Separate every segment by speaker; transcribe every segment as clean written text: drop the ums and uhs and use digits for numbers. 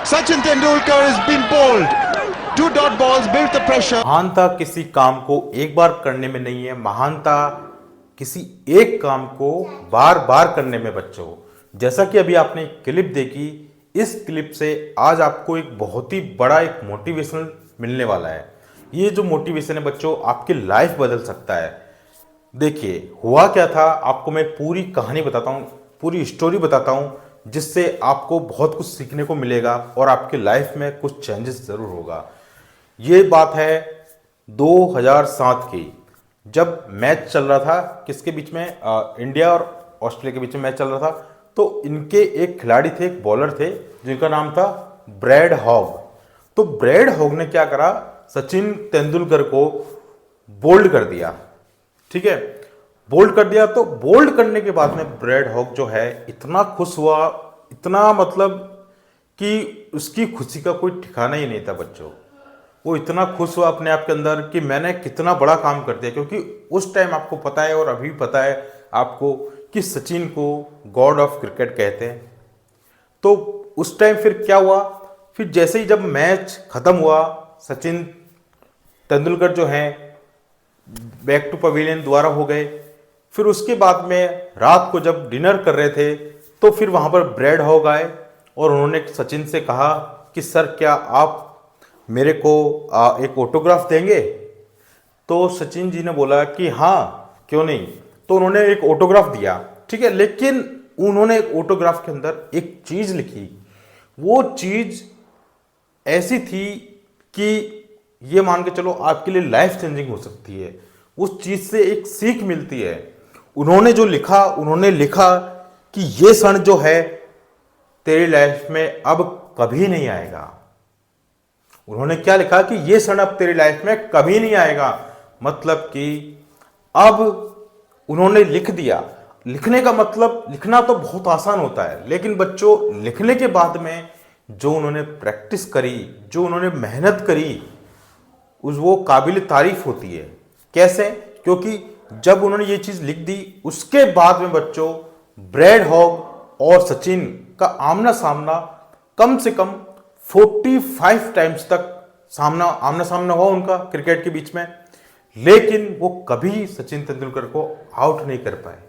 Speaker 1: Sachin Tendulkar has been bowled. 2 dot balls built the pressure.
Speaker 2: महानता किसी काम को एक बार करने में नहीं है, महानता किसी एक काम को बार बार करने में बच्चों। जैसा कि अभी आपने क्लिप देखी, इस क्लिप से आज आपको एक बहुत ही बड़ा एक मोटिवेशनल मिलने वाला है। ये जो मोटिवेशन है बच्चों, आपकी लाइफ बदल सकता है। देखिए हुआ क्या था, आपको मैं पूरी कहानी बताता हूँ, पूरी स्टोरी बताता हूँ, जिससे आपको बहुत कुछ सीखने को मिलेगा और आपकी लाइफ में कुछ चेंजेस जरूर होगा। ये बात है 2007 की, जब मैच चल रहा था किसके बीच में, इंडिया और ऑस्ट्रेलिया के बीच में मैच चल रहा था। तो इनके एक खिलाड़ी थे, एक बॉलर थे, जिनका नाम था ब्रैड हॉग। तो ब्रैड हॉग ने क्या करा, सचिन तेंदुलकर को बोल्ड कर दिया। ठीक है, बोल्ड कर दिया। तो बोल्ड करने के बाद में ब्रैड हॉग जो है इतना खुश हुआ, इतना मतलब कि उसकी खुशी का कोई ठिकाना ही नहीं था बच्चों। वो इतना खुश हुआ अपने आप के अंदर कि मैंने कितना बड़ा काम कर दिया। क्योंकि उस टाइम आपको पता है और अभी पता है आपको कि सचिन को गॉड ऑफ क्रिकेट कहते हैं। तो उस टाइम फिर क्या हुआ, फिर जैसे ही जब मैच खत्म हुआ, सचिन तेंदुलकर जो हैं बैक टू पवेलियन दोबारा हो गए। फिर उसके बाद में रात को जब डिनर कर रहे थे, तो फिर वहां पर ब्रैड हॉग आए और उन्होंने सचिन से कहा कि सर क्या आप मेरे को एक ऑटोग्राफ देंगे। तो सचिन जी ने बोला कि हाँ क्यों नहीं। तो उन्होंने एक ऑटोग्राफ दिया। ठीक है, लेकिन उन्होंने एक ऑटोग्राफ के अंदर एक चीज लिखी। वो चीज ऐसी थी कि ये मान के चलो आपके लिए लाइफ चेंजिंग हो सकती है। उस चीज से एक सीख मिलती है। उन्होंने जो लिखा, उन्होंने लिखा कि ये क्षण जो है तेरी लाइफ में अब कभी नहीं आएगा। उन्होंने क्या लिखा कि ये क्षण अब तेरी लाइफ में कभी नहीं आएगा। मतलब कि अब उन्होंने लिख दिया। लिखने का मतलब, लिखना तो बहुत आसान होता है, लेकिन बच्चों लिखने के बाद में जो उन्होंने प्रैक्टिस करी, जो उन्होंने मेहनत करी, वो काबिल तारीफ होती है। कैसे? क्योंकि जब उन्होंने ये चीज लिख दी, उसके बाद में बच्चों ब्रैड हॉग और सचिन का आमना सामना कम से कम 45 टाइम्स तक आमना सामना हुआ उनका क्रिकेट के बीच में। लेकिन वो कभी सचिन तेंदुलकर को आउट नहीं कर पाए।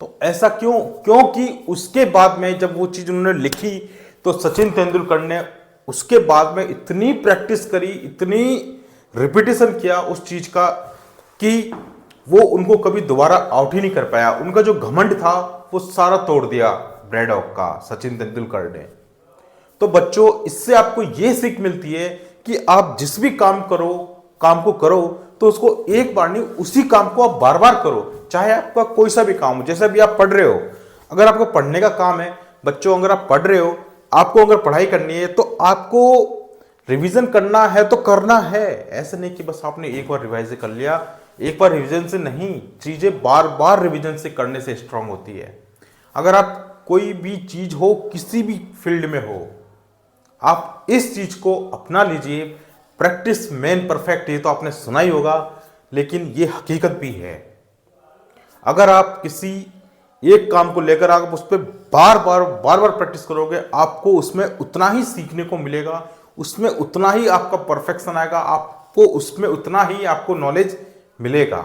Speaker 2: तो ऐसा क्यों? क्योंकि उसके बाद में जब वो चीज उन्होंने लिखी, तो सचिन तेंदुलकर ने उसके बाद में इतनी प्रैक्टिस करी, इतनी रिपीटेशन किया उस चीज का, कि वो उनको कभी दोबारा आउट ही नहीं कर पाया। उनका जो घमंड था वो सारा तोड़ दिया ब्रैड हॉग का, सचिन तेंदुलकर ने। तो बच्चों इससे आपको ये सीख मिलती है कि आप जिस भी काम को करो तो उसको एक बार नहीं, उसी काम को आप बार बार करो। चाहे आपका कोई सा भी काम हो। जैसे अभी आप पढ़ रहे हो, अगर आपको पढ़ने का काम है बच्चों, अगर आप पढ़ रहे हो, आपको अगर पढ़ाई करनी है तो आपको रिवीजन करना है तो करना है। ऐसे नहीं कि बस आपने एक बार रिवाइज कर लिया। एक बार रिवीजन से नहीं, चीजें बार बार रिवीजन से करने से स्ट्रांग होती है। अगर आप कोई भी चीज हो, किसी भी फील्ड में हो, आप इस चीज को अपना लीजिए। प्रैक्टिस मेन परफेक्ट, ये तो आपने सुना ही होगा, लेकिन ये हकीकत भी है। अगर आप किसी एक काम को लेकर आप उस पर बार बार प्रैक्टिस करोगे, आपको उसमें उतना ही सीखने को मिलेगा, उसमें उतना ही आपका परफेक्शन आएगा, आपको उसमें उतना ही आपको नॉलेज मिलेगा।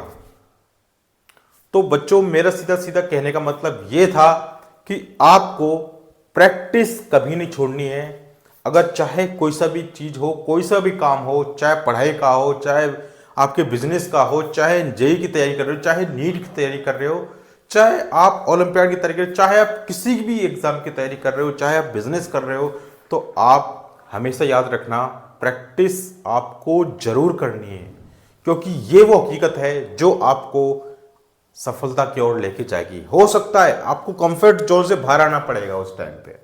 Speaker 2: तो बच्चों मेरा सीधा सीधा कहने का मतलब यह था कि आपको प्रैक्टिस कभी नहीं छोड़नी है। अगर चाहे कोई सा भी चीज हो, कोई सा भी काम हो, चाहे पढ़ाई का हो, चाहे आपके बिजनेस का हो, चाहे जेई की तैयारी कर रहे हो, चाहे नीट की तैयारी कर रहे हो, चाहे आप ओलंपियाड की तैयारी कर रहे हो, चाहे आप किसी भी एग्जाम की तैयारी कर रहे हो, चाहे आप बिजनेस कर रहे हो, तो आप हमेशा याद रखना प्रैक्टिस आपको जरूर करनी है। क्योंकि ये वो हकीकत है जो आपको सफलता की ओर लेके जाएगी। हो सकता है आपको कंफर्ट जोन से बाहर आना पड़ेगा उस टाइम पे।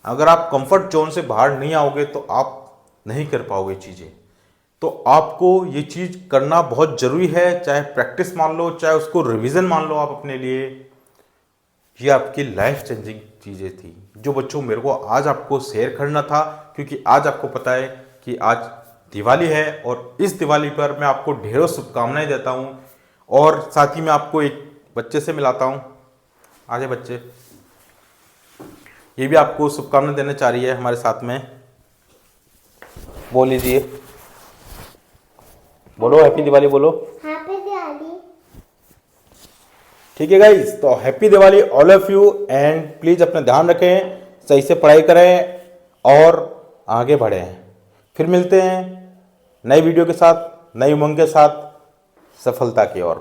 Speaker 2: अगर आप कंफर्ट जोन से बाहर नहीं आओगे तो आप नहीं कर पाओगे चीजें। तो आपको ये चीज करना बहुत जरूरी है। चाहे प्रैक्टिस मान लो, चाहे उसको रिवीजन मान लो आप अपने लिए। ये आपकी लाइफ चेंजिंग चीजें थी जो बच्चों मेरे को आज आपको शेयर करना था। क्योंकि आज आपको पता है कि आज दिवाली है और इस दिवाली पर मैं आपको ढेरों शुभकामनाएं देता हूं। और साथ ही मैं आपको एक बच्चे से मिलाता हूं। आजे बच्चे, ये भी आपको शुभकामनाएं देना चाह रही है हमारे साथ में। बोल लीजिए, बोलो हैप्पी दिवाली बोलो।
Speaker 3: हैप्पी दिवाली।
Speaker 2: ठीक है गाइस, तो happy Diwali all of you and please अपना ध्यान रखें, सही से पढ़ाई करें और आगे बढ़ें। फिर मिलते हैं नई वीडियो के साथ, नई उमंग के साथ, सफलता की ओर।